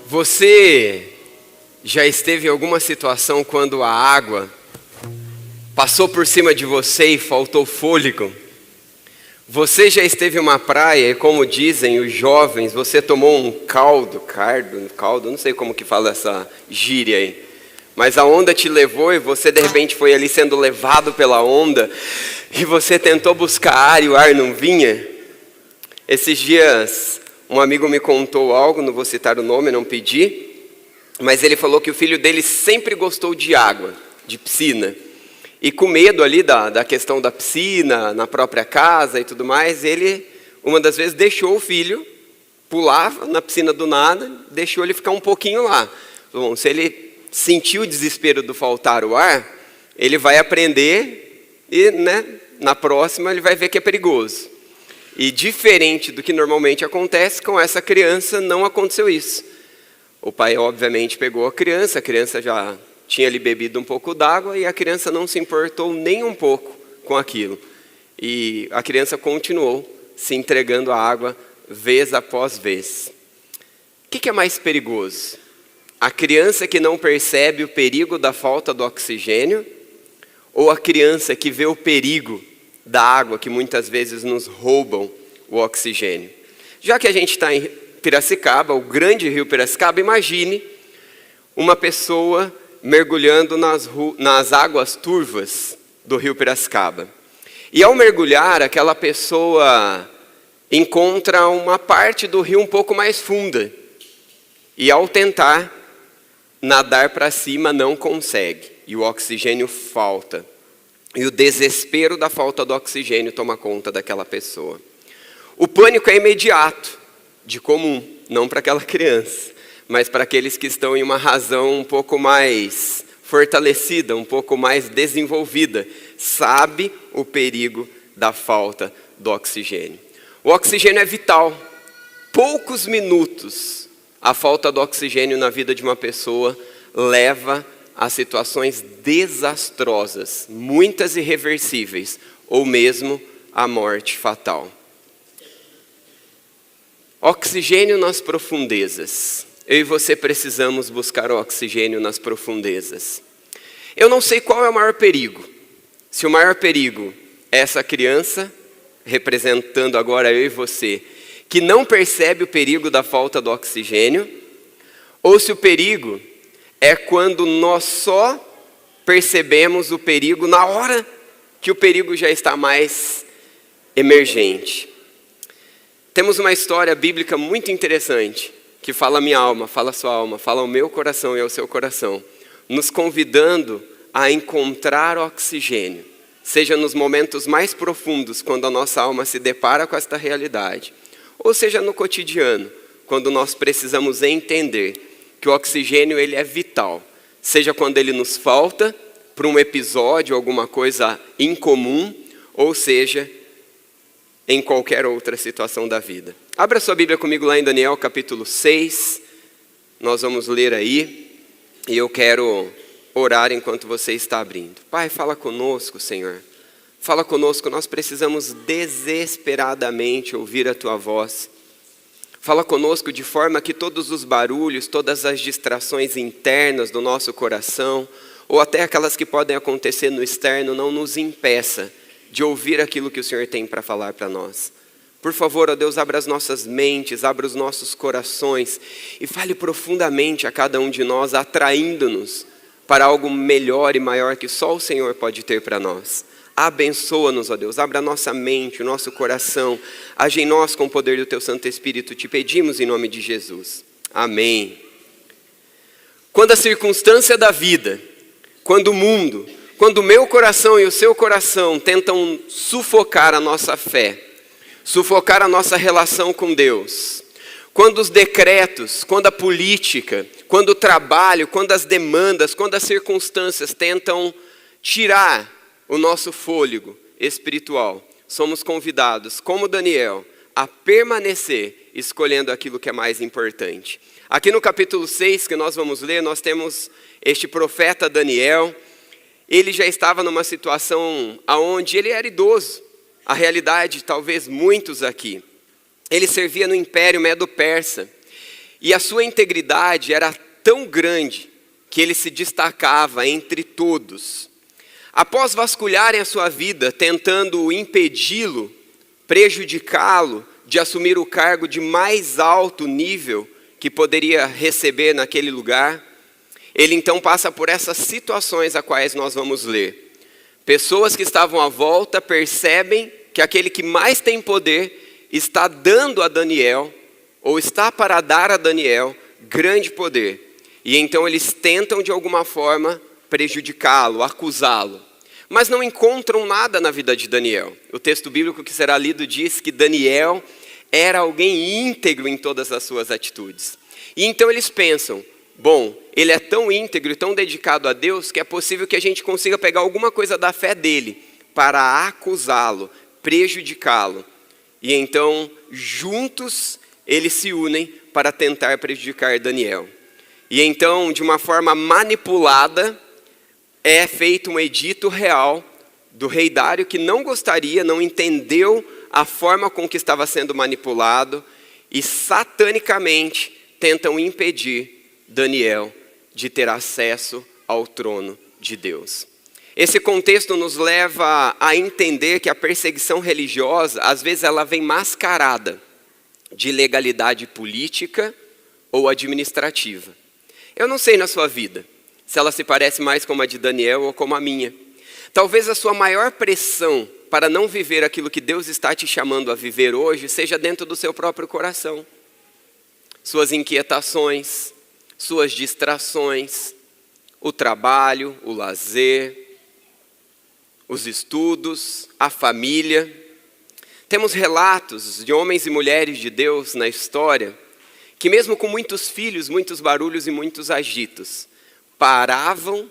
Você já esteve em alguma situação quando a água passou por cima de você e faltou fôlego? Você já esteve em uma praia e, como dizem os jovens, você tomou um caldo, não sei como que fala essa gíria aí, mas a onda te levou e você de repente foi ali sendo levado pela onda e você tentou buscar ar e o ar não vinha? Esses dias um amigo me contou algo, não vou citar o nome, não pedi, mas ele falou que o filho dele sempre gostou de água, de piscina. E com medo ali da questão da piscina, na própria casa e tudo mais, ele, uma das vezes, deixou o filho, pulava na piscina do nada, deixou ele ficar um pouquinho lá. Bom, se ele sentir o desespero do faltar o ar, ele vai aprender e, na próxima ele vai ver que é perigoso. E diferente do que normalmente acontece, com essa criança não aconteceu isso. O pai, obviamente, pegou a criança já tinha ali bebido um pouco d'água e a criança não se importou nem um pouco com aquilo. E a criança continuou se entregando à água vez após vez. O que é mais perigoso? A criança que não percebe o perigo da falta do oxigênio ou a criança que vê o perigo da água que muitas vezes nos roubam o oxigênio? Já que a gente está em Piracicaba, o grande rio Piracicaba, imagine uma pessoa mergulhando nas águas turvas do rio Piracicaba. E ao mergulhar, aquela pessoa encontra uma parte do rio um pouco mais funda. E ao tentar nadar para cima, não consegue. E o oxigênio falta. E o desespero da falta do oxigênio toma conta daquela pessoa. O pânico é imediato, de comum, não para aquela criança, mas para aqueles que estão em uma razão um pouco mais fortalecida, um pouco mais desenvolvida, sabe o perigo da falta do oxigênio. O oxigênio é vital. Poucos minutos a falta do oxigênio na vida de uma pessoa leva a situações desastrosas, muitas irreversíveis, ou mesmo a morte fatal. Oxigênio nas profundezas. Eu e você precisamos buscar o oxigênio nas profundezas. Eu não sei qual é o maior perigo. Se o maior perigo é essa criança, representando agora eu e você, que não percebe o perigo da falta do oxigênio, ou se o perigo é quando nós só percebemos o perigo na hora que o perigo já está mais emergente. Temos uma história bíblica muito interessante, que fala a minha alma, fala a sua alma, fala ao meu coração e ao seu coração, nos convidando a encontrar oxigênio, seja nos momentos mais profundos, quando a nossa alma se depara com esta realidade, ou seja no cotidiano, quando nós precisamos entender que o oxigênio ele é vital, seja quando ele nos falta, por um episódio, alguma coisa incomum, ou seja, em qualquer outra situação da vida. Abra sua Bíblia comigo lá em Daniel capítulo 6, nós vamos ler aí, e eu quero orar enquanto você está abrindo. Pai, fala conosco, Senhor, fala conosco, nós precisamos desesperadamente ouvir a Tua voz. Fala conosco de forma que todos os barulhos, todas as distrações internas do nosso coração, ou até aquelas que podem acontecer no externo, não nos impeça de ouvir aquilo que o Senhor tem para falar para nós. Por favor, ó Deus, abra as nossas mentes, abra os nossos corações e fale profundamente a cada um de nós, atraindo-nos para algo melhor e maior que só o Senhor pode ter para nós. Abençoa-nos, ó Deus, abra a nossa mente, o nosso coração, age em nós com o poder do Teu Santo Espírito, te pedimos em nome de Jesus. Amém. Quando a circunstância da vida, quando o mundo, quando o meu coração e o seu coração tentam sufocar a nossa fé, sufocar a nossa relação com Deus, quando os decretos, quando a política, quando o trabalho, quando as demandas, quando as circunstâncias tentam tirar o nosso fôlego espiritual, somos convidados, como Daniel, a permanecer escolhendo aquilo que é mais importante. Aqui no capítulo 6 que nós vamos ler, nós temos este profeta Daniel. Ele já estava numa situação onde ele era idoso. A realidade, talvez muitos aqui. Ele servia no Império Medo-Persa. E a sua integridade era tão grande que ele se destacava entre todos. Após vasculharem a sua vida, tentando impedi-lo, prejudicá-lo de assumir o cargo de mais alto nível que poderia receber naquele lugar, ele então passa por essas situações a quais nós vamos ler. Pessoas que estavam à volta percebem que aquele que mais tem poder está dando a Daniel, ou está para dar a Daniel, grande poder. E então eles tentam de alguma forma prejudicá-lo, acusá-lo. Mas não encontram nada na vida de Daniel. O texto bíblico que será lido diz que Daniel era alguém íntegro em todas as suas atitudes. E então eles pensam, bom, ele é tão íntegro e tão dedicado a Deus que é possível que a gente consiga pegar alguma coisa da fé dele para acusá-lo, prejudicá-lo. E então, juntos, eles se unem para tentar prejudicar Daniel. E então, de uma forma manipulada, é feito um edito real do rei Dário, que não gostaria, não entendeu a forma com que estava sendo manipulado, e satanicamente tentam impedir Daniel de ter acesso ao trono de Deus. Esse contexto nos leva a entender que a perseguição religiosa, às vezes ela vem mascarada de legalidade política ou administrativa. Eu não sei na sua vida se ela se parece mais com a de Daniel ou como a minha. Talvez a sua maior pressão para não viver aquilo que Deus está te chamando a viver hoje seja dentro do seu próprio coração. Suas inquietações, suas distrações, o trabalho, o lazer, os estudos, a família. Temos relatos de homens e mulheres de Deus na história que mesmo com muitos filhos, muitos barulhos e muitos agitos, paravam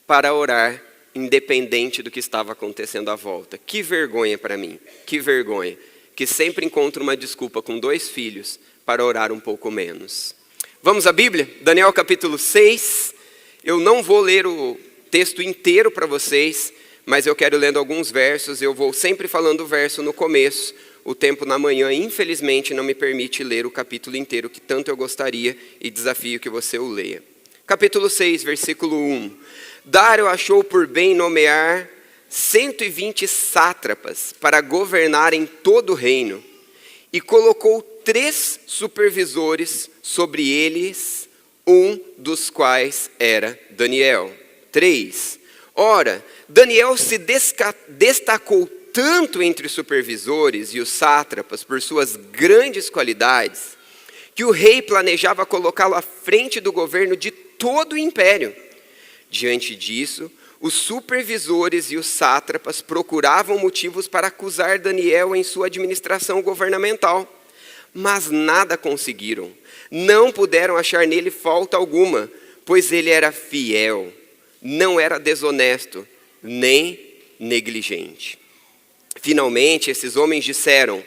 para orar, independente do que estava acontecendo à volta. Que vergonha para mim, que vergonha, que sempre encontro uma desculpa com 2 filhos para orar um pouco menos. Vamos à Bíblia? Daniel capítulo 6, eu não vou ler o texto inteiro para vocês, mas eu quero lendo alguns versos, eu vou sempre falando o verso no começo. O tempo na manhã, infelizmente, não me permite ler o capítulo inteiro, que tanto eu gostaria, e desafio que você o leia. Capítulo 6, versículo 1. Dário achou por bem nomear 120 sátrapas para governarem todo o reino, e colocou 3 supervisores sobre eles, um dos quais era Daniel. 3. Ora, Daniel se destacou tanto entre os supervisores e os sátrapas por suas grandes qualidades, que o rei planejava colocá-lo à frente do governo de todo o império. Diante disso, os supervisores e os sátrapas procuravam motivos para acusar Daniel em sua administração governamental, mas nada conseguiram. Não puderam achar nele falta alguma, pois ele era fiel, não era desonesto, nem negligente. Finalmente, esses homens disseram: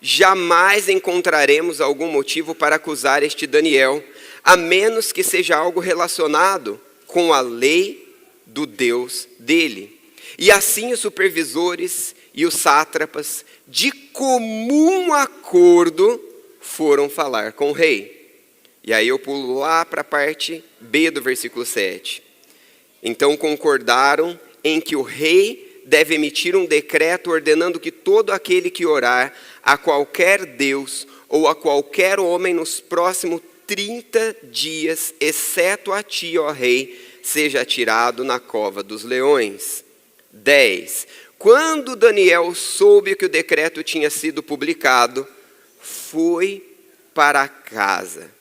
jamais encontraremos algum motivo para acusar este Daniel, a menos que seja algo relacionado com a lei do Deus dele. E assim os supervisores e os sátrapas, de comum acordo, foram falar com o rei. E aí eu pulo lá para a parte B do versículo 7. Então concordaram em que o rei deve emitir um decreto ordenando que todo aquele que orar a qualquer Deus ou a qualquer homem nos próximos 30 dias, exceto a ti, ó rei, seja atirado na cova dos leões. 10. Quando Daniel soube que o decreto tinha sido publicado, foi para casa,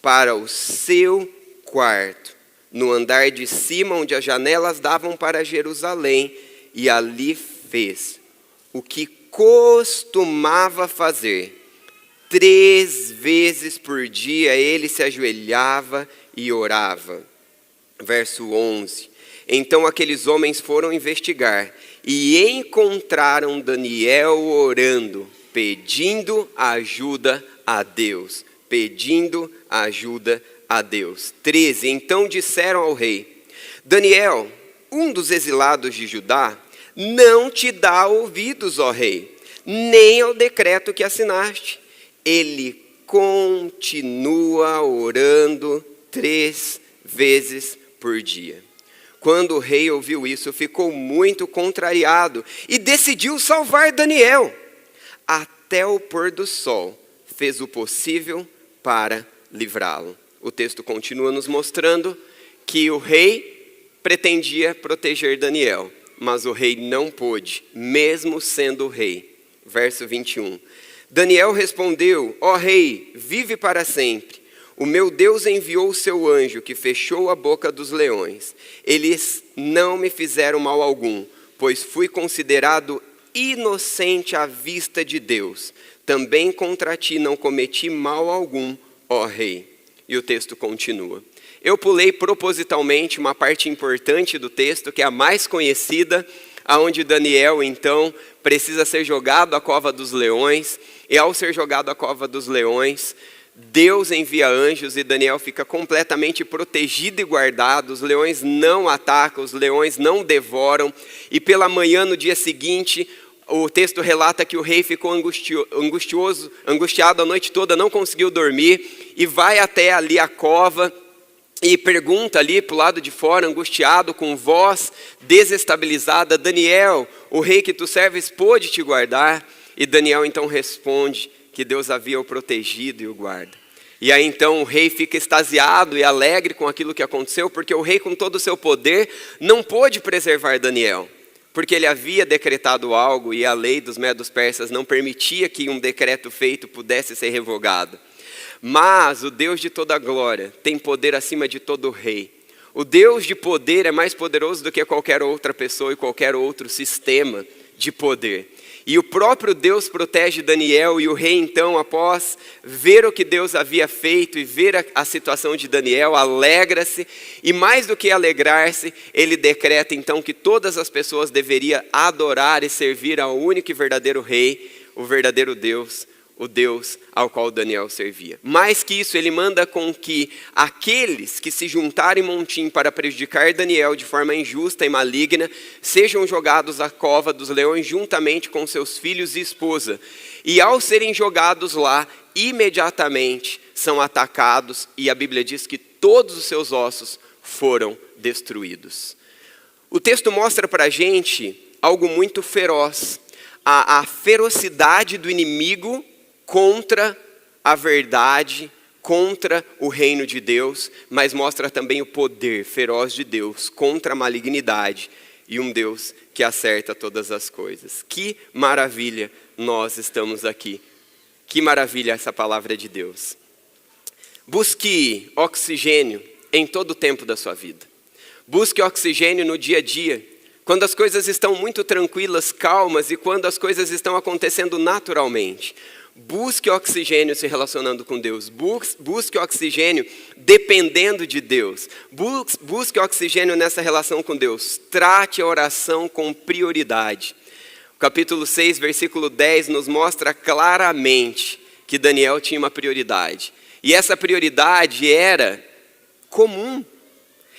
para o seu quarto, no andar de cima, onde as janelas davam para Jerusalém, e ali fez o que costumava fazer. 3 vezes por dia ele se ajoelhava e orava. Verso 11. Então aqueles homens foram investigar e encontraram Daniel orando, pedindo ajuda a Deus. Pedindo ajuda a Deus. 13. Então disseram ao rei: Daniel, um dos exilados de Judá, não te dá ouvidos, ó rei, nem ao decreto que assinaste. Ele continua orando 3 vezes por dia. Quando o rei ouviu isso, ficou muito contrariado e decidiu salvar Daniel. Até o pôr do sol, fez o possível para livrá-lo. O texto continua nos mostrando que o rei pretendia proteger Daniel, mas o rei não pôde, mesmo sendo o rei. Verso 21. Daniel respondeu: ó rei, vive para sempre. O meu Deus enviou o seu anjo que fechou a boca dos leões. Eles não me fizeram mal algum, pois fui considerado inocente à vista de Deus. Também contra ti não cometi mal algum, ó rei. E o texto continua. Eu pulei propositalmente uma parte importante do texto, que é a mais conhecida, aonde Daniel, então, precisa ser jogado à cova dos leões. E ao ser jogado à cova dos leões, Deus envia anjos e Daniel fica completamente protegido e guardado. Os leões não atacam, os leões não devoram. E pela manhã, no dia seguinte, o texto relata que o rei ficou angustiado a noite toda, não conseguiu dormir. E vai até ali a cova e pergunta ali para o lado de fora, angustiado, com voz desestabilizada: Daniel, o rei que tu serves pôde te guardar? E Daniel então responde que Deus havia o protegido e o guarda. E aí então o rei fica extasiado e alegre com aquilo que aconteceu, porque o rei, com todo o seu poder, não pôde preservar Daniel, porque ele havia decretado algo e a lei dos medos-persas não permitia que um decreto feito pudesse ser revogado. Mas o Deus de toda glória tem poder acima de todo rei. O Deus de poder é mais poderoso do que qualquer outra pessoa e qualquer outro sistema de poder. E o próprio Deus protege Daniel, e o rei então, após ver o que Deus havia feito e ver a situação de Daniel, alegra-se, e mais do que alegrar-se, ele decreta então que todas as pessoas deveriam adorar e servir ao único e verdadeiro rei, o verdadeiro Deus, o Deus ao qual Daniel servia. Mais que isso, ele manda com que aqueles que se juntarem montim para prejudicar Daniel de forma injusta e maligna, sejam jogados à cova dos leões juntamente com seus filhos e esposa. E ao serem jogados lá, imediatamente são atacados, e a Bíblia diz que todos os seus ossos foram destruídos. O texto mostra para a gente algo muito feroz, a ferocidade do inimigo contra a verdade, contra o reino de Deus, mas mostra também o poder feroz de Deus contra a malignidade e um Deus que acerta todas as coisas. Que maravilha nós estamos aqui. Que maravilha essa palavra de Deus. Busque oxigênio em todo o tempo da sua vida. Busque oxigênio no dia a dia, quando as coisas estão muito tranquilas, calmas, e quando as coisas estão acontecendo naturalmente. Busque oxigênio se relacionando com Deus. Busque oxigênio dependendo de Deus. Busque oxigênio nessa relação com Deus. Trate a oração com prioridade. O capítulo 6, versículo 10 nos mostra claramente que Daniel tinha uma prioridade. E essa prioridade era comum.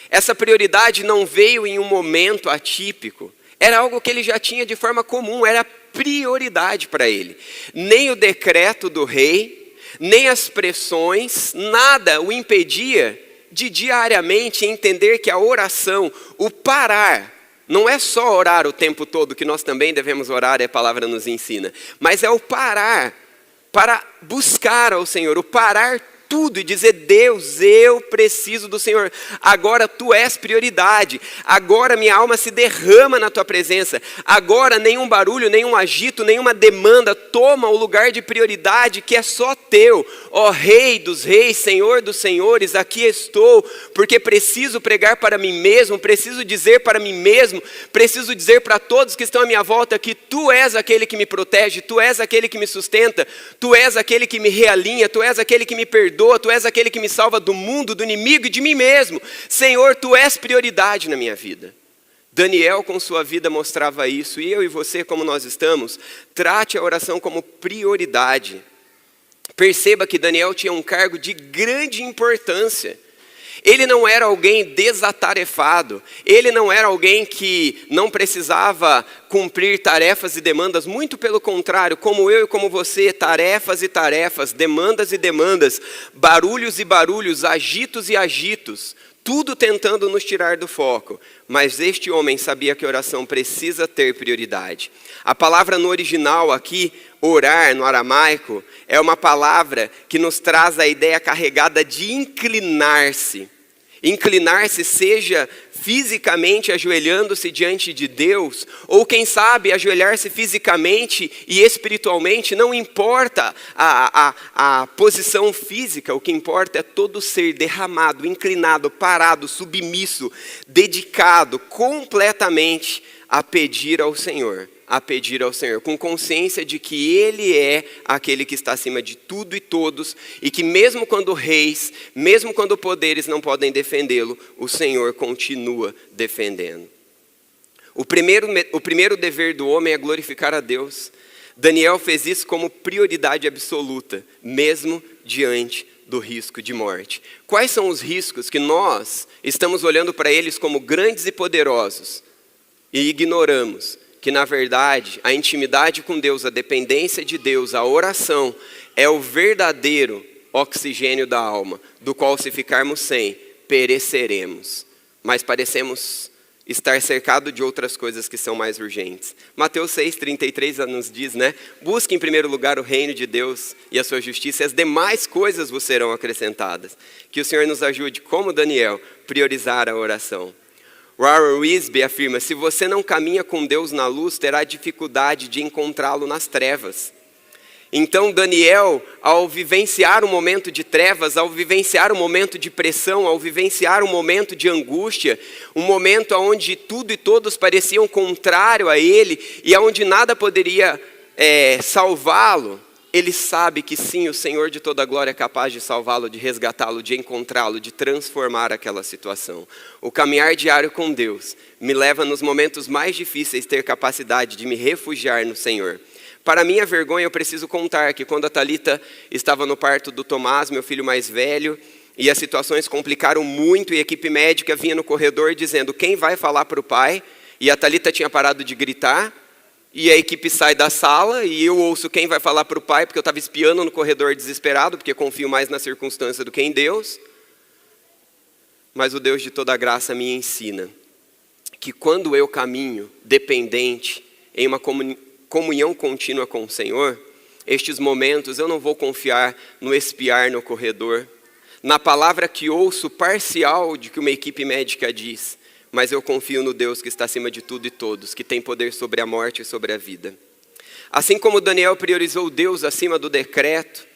Essa prioridade não veio em um momento atípico. Era algo que ele já tinha de forma comum, era prioridade para ele. Nem o decreto do rei, nem as pressões, nada o impedia de diariamente entender que a oração, o parar, não é só orar o tempo todo, que nós também devemos orar, e a palavra nos ensina, mas é o parar para buscar ao Senhor, o parar tudo e dizer: Deus, eu preciso do Senhor, agora tu és prioridade, agora minha alma se derrama na tua presença, agora nenhum barulho, nenhum agito, nenhuma demanda toma o lugar de prioridade que é só teu, ó Rei dos reis, Senhor dos senhores, aqui estou, porque preciso pregar para mim mesmo, preciso dizer para mim mesmo, preciso dizer para todos que estão à minha volta que tu és aquele que me protege, tu és aquele que me sustenta, tu és aquele que me realinha, tu és aquele que me perdoa, tu és aquele que me salva do mundo, do inimigo e de mim mesmo. Senhor, tu és prioridade na minha vida. Daniel com sua vida mostrava isso, e eu e você, como nós estamos, trate a oração como prioridade. Perceba que Daniel tinha um cargo de grande importância. Ele não era alguém desatarefado, ele não era alguém que não precisava cumprir tarefas e demandas, muito pelo contrário, como eu e como você, tarefas e tarefas, demandas e demandas, barulhos e barulhos, agitos e agitos, tudo tentando nos tirar do foco. Mas este homem sabia que a oração precisa ter prioridade. A palavra no original aqui, orar, no aramaico, é uma palavra que nos traz a ideia carregada de inclinar-se. Inclinar-se, seja fisicamente ajoelhando-se diante de Deus, ou quem sabe ajoelhar-se fisicamente e espiritualmente, não importa a posição física, o que importa é todo ser derramado, inclinado, parado, submisso, dedicado completamente a pedir ao Senhor, com consciência de que Ele é aquele que está acima de tudo e todos, e que mesmo quando reis, mesmo quando poderes não podem defendê-lo, o Senhor continua defendendo. O primeiro dever do homem é glorificar a Deus. Daniel fez isso como prioridade absoluta, mesmo diante do risco de morte. Quais são os riscos que nós estamos olhando para eles como grandes e poderosos e ignoramos? Que na verdade a intimidade com Deus, a dependência de Deus, a oração é o verdadeiro oxigênio da alma, do qual se ficarmos sem, pereceremos. Mas parecemos estar cercado de outras coisas que são mais urgentes. Mateus 6,33 nos diz, busque em primeiro lugar o reino de Deus e a sua justiça, e as demais coisas vos serão acrescentadas. Que o Senhor nos ajude, como Daniel, priorizar a oração. Warren Wiersbe afirma: se você não caminha com Deus na luz, terá dificuldade de encontrá-lo nas trevas. Então Daniel, ao vivenciar um momento de trevas, ao vivenciar um momento de pressão, ao vivenciar um momento de angústia, um momento onde tudo e todos pareciam contrário a ele, e onde nada poderia salvá-lo, ele sabe que sim, o Senhor de toda a glória é capaz de salvá-lo, de resgatá-lo, de encontrá-lo, de transformar aquela situação. O caminhar diário com Deus me leva nos momentos mais difíceis ter capacidade de me refugiar no Senhor. Para minha vergonha, eu preciso contar que quando a Thalita estava no parto do Tomás, meu filho mais velho, e as situações complicaram muito, e a equipe médica vinha no corredor dizendo: quem vai falar para o pai? E a Thalita tinha parado de gritar. E a equipe sai da sala e eu ouço quem vai falar para o pai, porque eu estava espiando no corredor desesperado, porque confio mais na circunstância do que em Deus. Mas o Deus de toda a graça me ensina que quando eu caminho dependente, em uma comunhão contínua com o Senhor, estes momentos eu não vou confiar no espiar no corredor, na palavra que ouço parcial de que uma equipe médica diz, mas eu confio no Deus que está acima de tudo e todos, que tem poder sobre a morte e sobre a vida. Assim como Daniel priorizou Deus acima do decreto,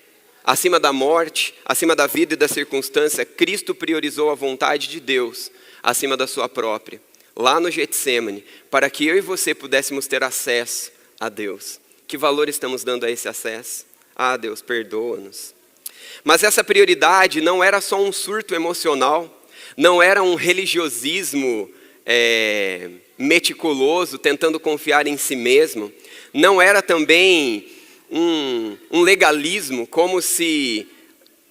acima da morte, acima da vida e da circunstância, Cristo priorizou a vontade de Deus acima da sua própria, lá no Getsêmani, para que eu e você pudéssemos ter acesso a Deus. Que valor estamos dando a esse acesso? Ah, Deus, perdoa-nos. Mas essa prioridade não era só um surto emocional, não era um religiosismo meticuloso, tentando confiar em si mesmo. Não era também um legalismo, como se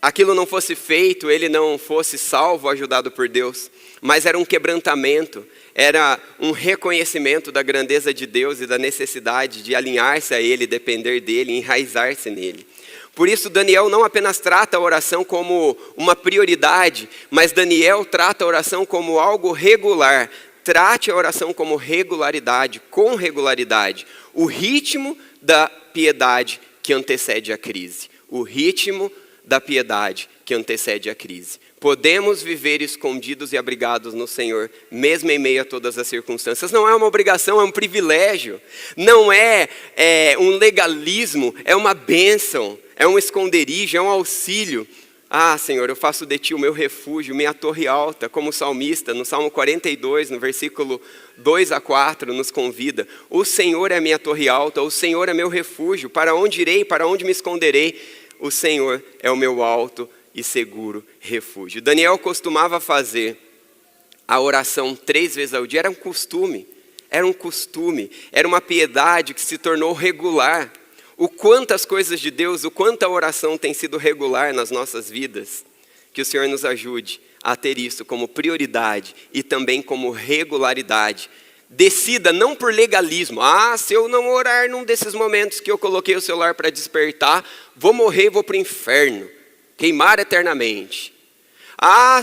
aquilo não fosse feito, ele não fosse salvo, ajudado por Deus. Mas era um quebrantamento, era um reconhecimento da grandeza de Deus e da necessidade de alinhar-se a Ele, depender dEle, enraizar-se nele. Por isso Daniel não apenas trata a oração como uma prioridade, mas Daniel trata a oração como algo regular. Trate a oração como regularidade, com regularidade. O ritmo da piedade que antecede a crise. O ritmo da piedade que antecede a crise. Podemos viver escondidos e abrigados no Senhor, mesmo em meio a todas as circunstâncias. Não é uma obrigação, é um privilégio. Não é um legalismo, é uma bênção. É um esconderijo, é um auxílio. Ah, Senhor, eu faço de Ti o meu refúgio, minha torre alta, como o salmista, no Salmo 42, no versículo 2 a 4, nos convida. O Senhor é minha torre alta, o Senhor é meu refúgio, para onde irei, para onde me esconderei? O Senhor é o meu alto e seguro refúgio. Daniel costumava fazer a oração 3 vezes ao dia, era um costume, era uma piedade que se tornou regular. O quanto as coisas de Deus, o quanto a oração tem sido regular nas nossas vidas. Que o Senhor nos ajude a ter isso como prioridade e também como regularidade Decida não por legalismo. Se eu não orar num desses momentos que eu coloquei o celular para despertar, vou morrer e vou para o inferno, queimar eternamente.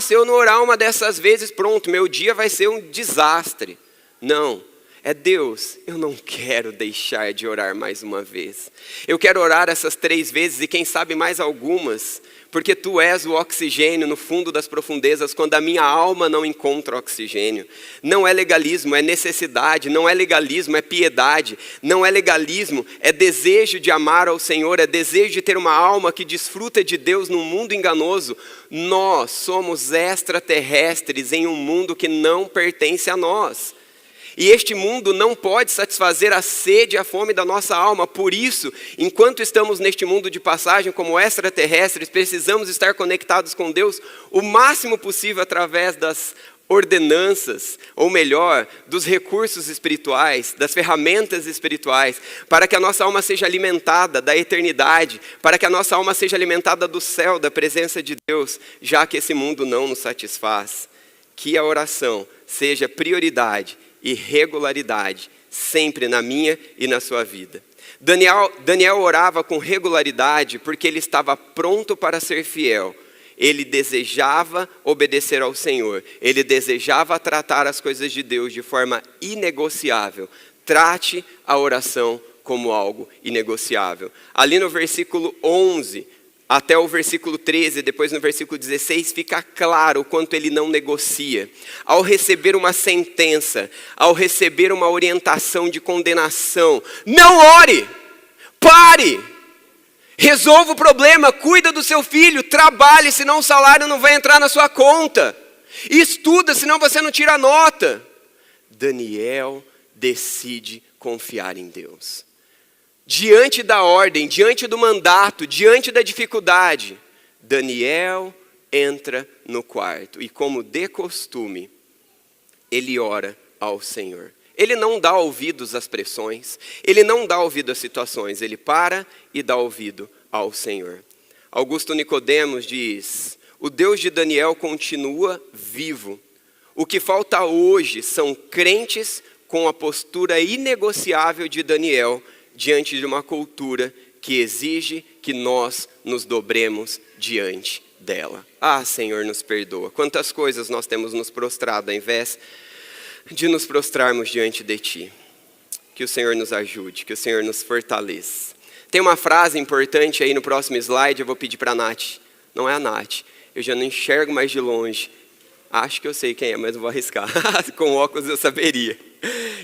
Se eu não orar uma dessas vezes, pronto, meu dia vai ser um desastre. Não, é Deus, eu não quero deixar de orar mais uma vez. Eu quero orar essas 3 vezes e quem sabe mais algumas, porque Tu és o oxigênio no fundo das profundezas, quando a minha alma não encontra oxigênio. Não é legalismo, é necessidade. Não é legalismo, é piedade. Não é legalismo, é desejo de amar ao Senhor, é desejo de ter uma alma que desfruta de Deus num mundo enganoso. Nós somos extraterrestres em um mundo que não pertence a nós. E este mundo não pode satisfazer a sede e a fome da nossa alma. Por isso, enquanto estamos neste mundo de passagem como extraterrestres, precisamos estar conectados com Deus o máximo possível através das ordenanças, ou melhor, dos recursos espirituais, das ferramentas espirituais, para que a nossa alma seja alimentada da eternidade, para que a nossa alma seja alimentada do céu, da presença de Deus, já que esse mundo não nos satisfaz. Que a oração seja prioridade e regularidade, sempre na minha e na sua vida. Daniel orava com regularidade porque ele estava pronto para ser fiel. Ele desejava obedecer ao Senhor. Ele desejava tratar as coisas de Deus de forma inegociável. Trate a oração como algo inegociável. Ali no versículo 11... até o versículo 13, depois no versículo 16, fica claro o quanto ele não negocia. Ao receber uma sentença, ao receber uma orientação de condenação, não ore, pare, resolva o problema, cuida do seu filho, trabalhe, senão o salário não vai entrar na sua conta. Estuda, senão você não tira nota. Daniel decide confiar em Deus. Diante da ordem, diante do mandato, diante da dificuldade, Daniel entra no quarto e, como de costume, ele ora ao Senhor. Ele não dá ouvidos às pressões, ele não dá ouvido às situações, ele para e dá ouvido ao Senhor. Augusto Nicodemos diz: o Deus de Daniel continua vivo. O que falta hoje são crentes com a postura inegociável de Daniel, diante de uma cultura que exige que nós nos dobremos diante dela. Senhor, nos perdoa. Quantas coisas nós temos nos prostrado ao invés de nos prostrarmos diante de Ti. Que o Senhor nos ajude, que o Senhor nos fortaleça. Tem uma frase importante aí no próximo slide, eu vou pedir para a Nath. Não é a Nath, eu já não enxergo mais de longe. Acho que eu sei quem é, mas não vou arriscar. Com óculos eu saberia.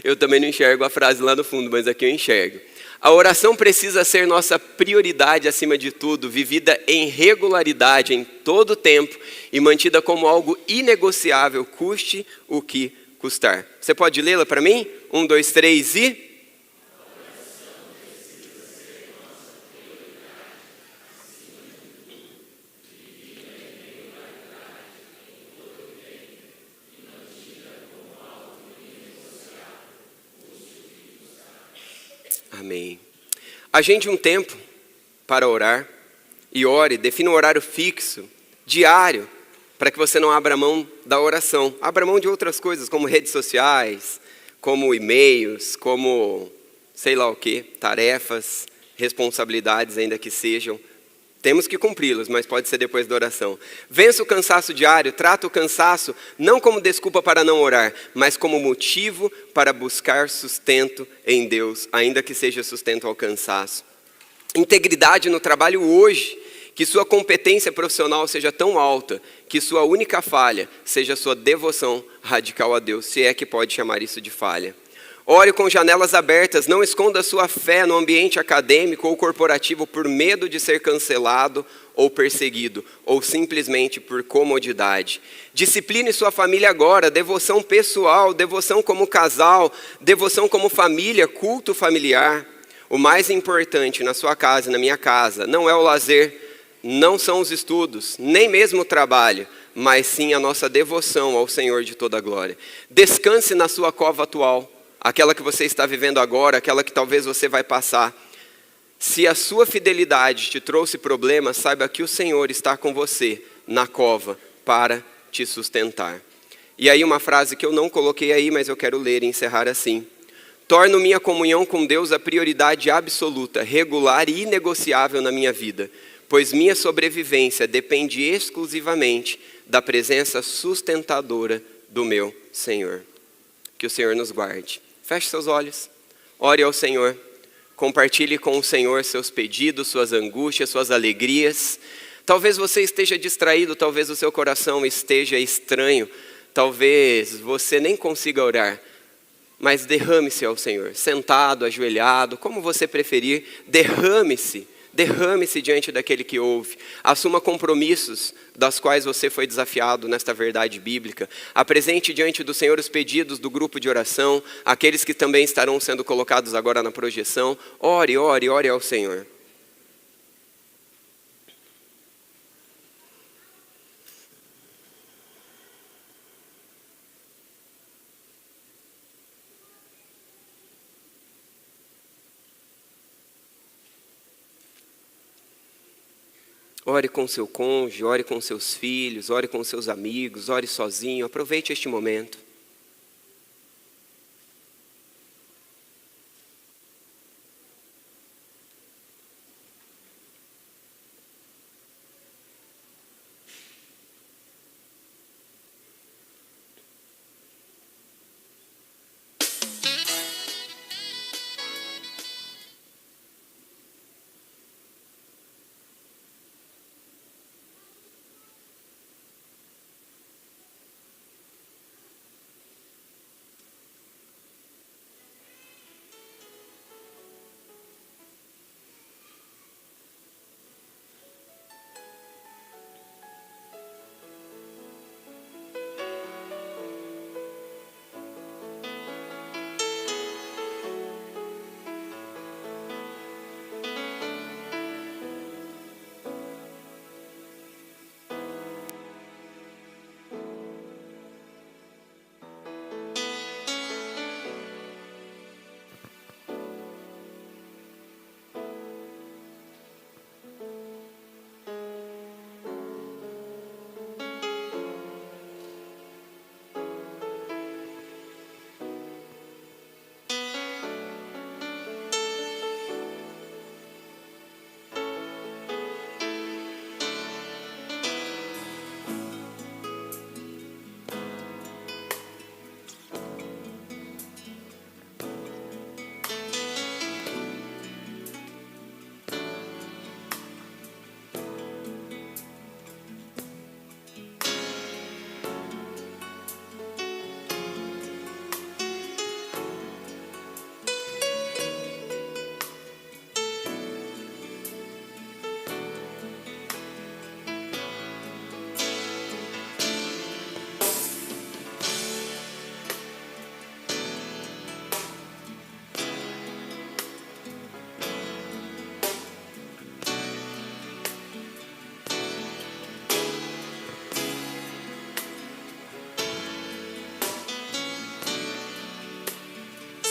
Eu também não enxergo a frase lá no fundo, mas aqui eu enxergo. A oração precisa ser nossa prioridade acima de tudo, vivida em regularidade em todo o tempo e mantida como algo inegociável, custe o que custar. Você pode lê-la para mim? 1, 2, 3 e... Amém. Agende um tempo para orar e ore, defina um horário fixo, diário, para que você não abra mão da oração. Abra mão de outras coisas, como redes sociais, como e-mails, como sei lá o que, tarefas, responsabilidades ainda que sejam. Temos que cumpri-las, mas pode ser depois da oração. Vença o cansaço diário, trata o cansaço não como desculpa para não orar, mas como motivo para buscar sustento em Deus, ainda que seja sustento ao cansaço. Integridade no trabalho hoje, que sua competência profissional seja tão alta, que sua única falha seja sua devoção radical a Deus, se é que pode chamar isso de falha. Ore com janelas abertas, não esconda sua fé no ambiente acadêmico ou corporativo por medo de ser cancelado ou perseguido, ou simplesmente por comodidade. Discipline sua família agora, devoção pessoal, devoção como casal, devoção como família, culto familiar. O mais importante na sua casa e na minha casa não é o lazer, não são os estudos, nem mesmo o trabalho, mas sim a nossa devoção ao Senhor de toda a glória. Descanse na sua cova atual. Aquela que você está vivendo agora, aquela que talvez você vai passar. Se a sua fidelidade te trouxe problemas, saiba que o Senhor está com você na cova para te sustentar. E aí uma frase que eu não coloquei aí, mas eu quero ler e encerrar assim: torno minha comunhão com Deus a prioridade absoluta, regular e inegociável na minha vida, pois minha sobrevivência depende exclusivamente da presença sustentadora do meu Senhor. Que o Senhor nos guarde. Feche seus olhos, ore ao Senhor, compartilhe com o Senhor seus pedidos, suas angústias, suas alegrias. Talvez você esteja distraído, talvez o seu coração esteja estranho, talvez você nem consiga orar, mas derrame-se ao Senhor, sentado, ajoelhado, como você preferir, derrame-se diante daquele que ouve. Assuma compromissos das quais você foi desafiado nesta verdade bíblica. Apresente diante do Senhor os pedidos do grupo de oração, aqueles que também estarão sendo colocados agora na projeção. Ore ao Senhor. Ore com seu cônjuge, ore com seus filhos, ore com seus amigos, ore sozinho. Aproveite este momento.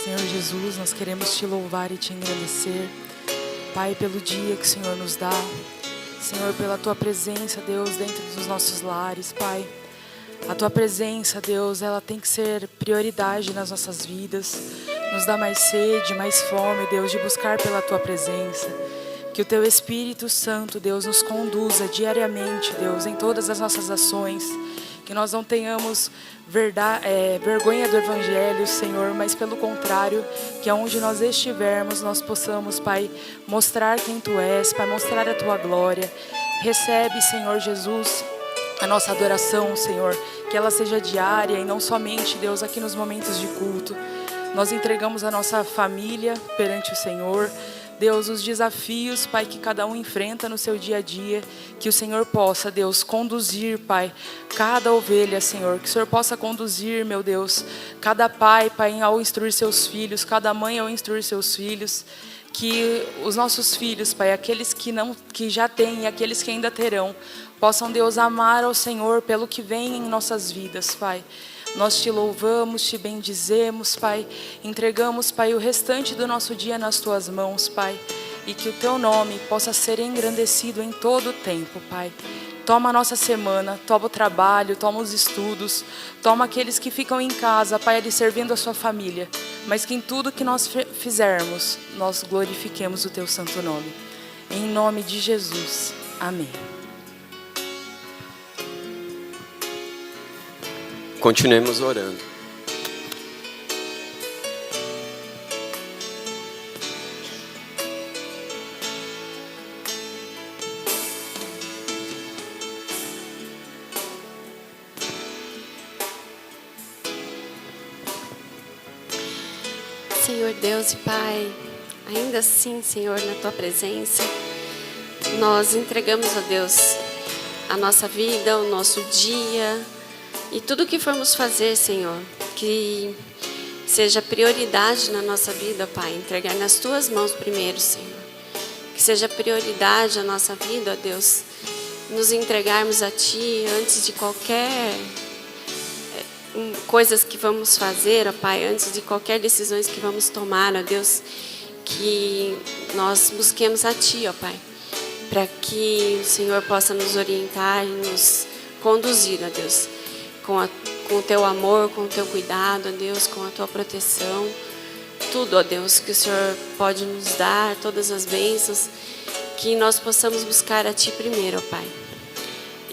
Senhor Jesus, nós queremos te louvar e te engrandecer, Pai, pelo dia que o Senhor nos dá, Senhor, pela tua presença, Deus, dentro dos nossos lares, Pai. A tua presença, Deus, ela tem que ser prioridade nas nossas vidas. Nos dá mais sede, mais fome, Deus, de buscar pela tua presença. Que o teu Espírito Santo, Deus, nos conduza diariamente, Deus, em todas as nossas ações. Que nós não tenhamos vergonha do Evangelho, Senhor, mas pelo contrário, que aonde nós estivermos, nós possamos, Pai, mostrar quem Tu és, Pai, mostrar a Tua glória. Recebe, Senhor Jesus, a nossa adoração, Senhor, que ela seja diária e não somente, Deus, aqui nos momentos de culto. Nós entregamos a nossa família perante o Senhor. Deus, os desafios, Pai, que cada um enfrenta no seu dia a dia, que o Senhor possa, Deus, conduzir, Pai, cada ovelha, Senhor, que o Senhor possa conduzir, meu Deus, cada pai, Pai, ao instruir seus filhos, cada mãe ao instruir seus filhos, que os nossos filhos, Pai, aqueles que já têm e aqueles que ainda terão, possam, Deus, amar ao Senhor pelo que vem em nossas vidas, Pai. Nós te louvamos, te bendizemos, Pai. Entregamos, Pai, o restante do nosso dia nas Tuas mãos, Pai. E que o Teu nome possa ser engrandecido em todo o tempo, Pai. Toma a nossa semana, toma o trabalho, toma os estudos, toma aqueles que ficam em casa, Pai, ali servindo a sua família. Mas que em tudo que nós fizermos, nós glorifiquemos o teu santo nome. Em nome de Jesus. Amém. Continuemos orando. Senhor Deus e Pai, ainda assim, Senhor, na Tua presença, nós entregamos a Deus a nossa vida, o nosso dia e tudo que formos fazer, Senhor, que seja prioridade na nossa vida, Pai, entregar nas Tuas mãos primeiro, Senhor. Que seja prioridade a nossa vida, ó Deus, nos entregarmos a Ti antes de qualquer coisas que vamos fazer, ó Pai, antes de qualquer decisões que vamos tomar, ó Deus, que nós busquemos a Ti, ó Pai, para que o Senhor possa nos orientar e nos conduzir, ó Deus, com o Teu amor, com o Teu cuidado, ó Deus, com a Tua proteção, tudo, ó Deus, que o Senhor pode nos dar, todas as bênçãos, que nós possamos buscar a Ti primeiro, ó Pai,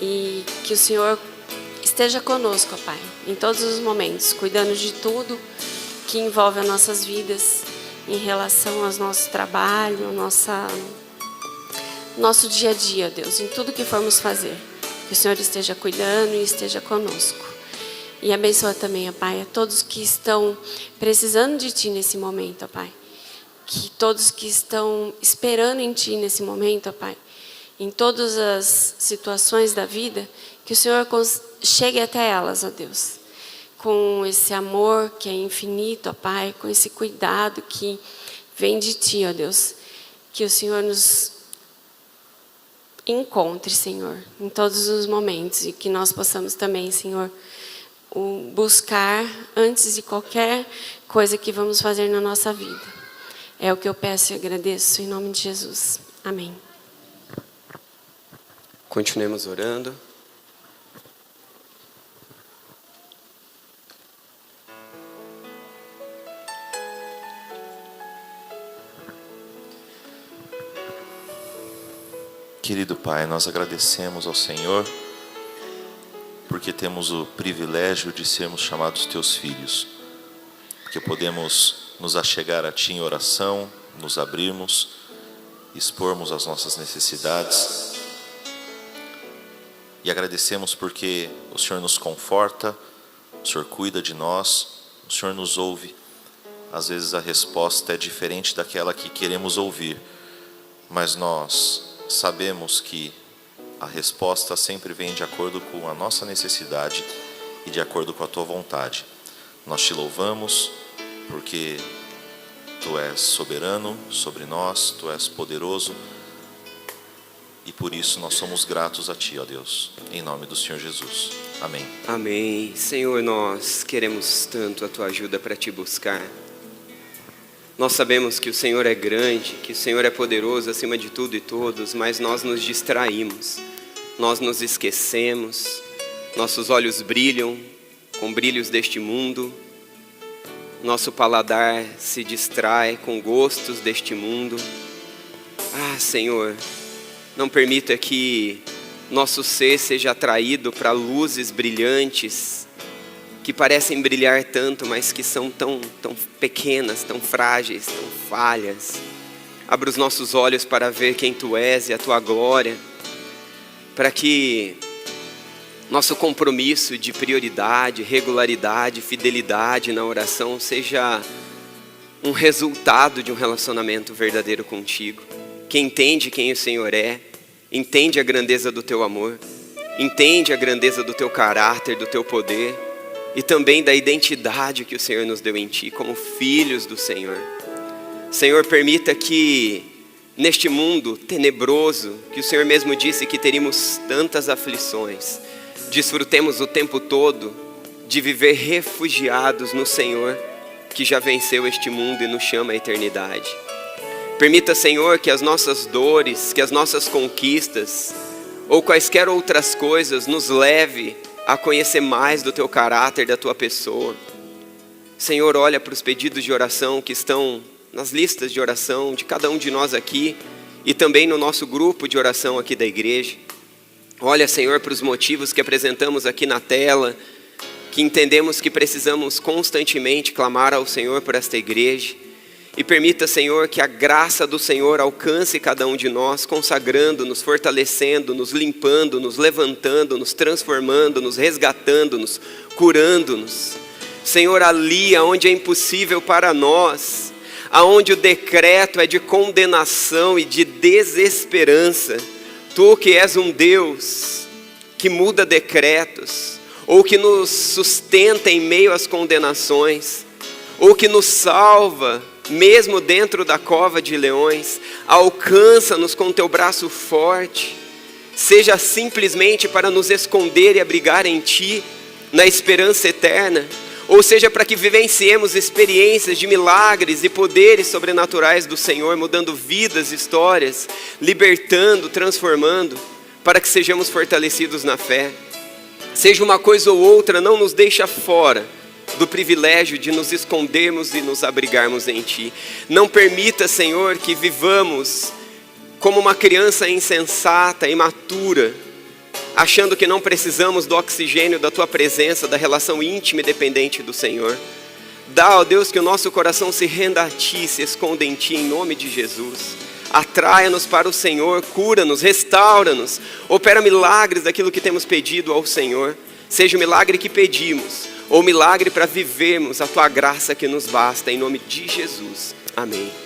e que o Senhor esteja conosco, ó Pai, em todos os momentos, cuidando de tudo que envolve as nossas vidas, em relação ao nosso trabalho, nosso dia a dia, Deus, em tudo que formos fazer. Que o Senhor esteja cuidando e esteja conosco. E abençoa também, ó Pai, a todos que estão precisando de Ti nesse momento, ó Pai. Que todos que estão esperando em Ti nesse momento, ó Pai, em todas as situações da vida, que o Senhor chegue até elas, ó Deus, com esse amor que é infinito, ó Pai, com esse cuidado que vem de Ti, ó Deus, que o Senhor nos encontre, Senhor, em todos os momentos, e que nós possamos também, Senhor, buscar antes de qualquer coisa que vamos fazer na nossa vida. É o que eu peço e agradeço, em nome de Jesus. Amém. Continuemos orando. Querido Pai, nós agradecemos ao Senhor porque temos o privilégio de sermos chamados Teus filhos, que podemos nos achegar a Ti em oração, nos abrirmos, expormos as nossas necessidades, e agradecemos porque o Senhor nos conforta, o Senhor cuida de nós, o Senhor nos ouve. Às vezes a resposta é diferente daquela que queremos ouvir, mas nós sabemos que a resposta sempre vem de acordo com a nossa necessidade e de acordo com a Tua vontade. Nós Te louvamos porque Tu és soberano sobre nós, Tu és poderoso, e por isso nós somos gratos a Ti, ó Deus, em nome do Senhor Jesus. Amém. Amém. Senhor, nós queremos tanto a Tua ajuda para Te buscar. Nós sabemos que o Senhor é grande, que o Senhor é poderoso acima de tudo e todos, mas nós nos distraímos, nós nos esquecemos, nossos olhos brilham com brilhos deste mundo, nosso paladar se distrai com gostos deste mundo. Ah, Senhor, não permita que nosso ser seja atraído para luzes brilhantes, que parecem brilhar tanto, mas que são tão pequenas, tão frágeis, tão falhas. Abra os nossos olhos para ver quem Tu és e a Tua glória, para que nosso compromisso de prioridade, regularidade, fidelidade na oração seja um resultado de um relacionamento verdadeiro contigo. Que entende quem o Senhor é, entende a grandeza do Teu amor, entende a grandeza do Teu caráter, do Teu poder, e também da identidade que o Senhor nos deu em Ti, como filhos do Senhor. Senhor, permita que neste mundo tenebroso, que o Senhor mesmo disse que teríamos tantas aflições, desfrutemos o tempo todo de viver refugiados no Senhor, que já venceu este mundo e nos chama à eternidade. Permita, Senhor, que as nossas dores, que as nossas conquistas ou quaisquer outras coisas, nos leve a conhecer mais do teu caráter, da tua pessoa. Senhor, olha para os pedidos de oração que estão nas listas de oração de cada um de nós aqui e também no nosso grupo de oração aqui da igreja. Olha, Senhor, para os motivos que apresentamos aqui na tela, que entendemos que precisamos constantemente clamar ao Senhor por esta igreja. E permita, Senhor, que a graça do Senhor alcance cada um de nós, consagrando, nos fortalecendo, nos limpando, nos levantando, nos transformando, nos resgatando, nos curando-nos. Senhor, ali aonde é impossível para nós, aonde o decreto é de condenação e de desesperança, Tu que és um Deus que muda decretos, ou que nos sustenta em meio às condenações, ou que nos salva, mesmo dentro da cova de leões, alcança-nos com teu braço forte, seja simplesmente para nos esconder e abrigar em Ti, na esperança eterna, ou seja para que vivenciemos experiências de milagres e poderes sobrenaturais do Senhor, mudando vidas, histórias, libertando, transformando, para que sejamos fortalecidos na fé. Seja uma coisa ou outra, não nos deixa fora do privilégio de nos escondermos e nos abrigarmos em Ti. Não permita, Senhor, que vivamos como uma criança insensata, imatura, achando que não precisamos do oxigênio da Tua presença, da relação íntima e dependente do Senhor. Dá, ó Deus, que o nosso coração se renda a Ti, se esconda em Ti, em nome de Jesus. Atraia-nos para o Senhor, cura-nos, restaura-nos, opera milagres daquilo que temos pedido ao Senhor. Seja o milagre que pedimos, ou milagre para vivermos a Tua graça que nos basta, em nome de Jesus. Amém.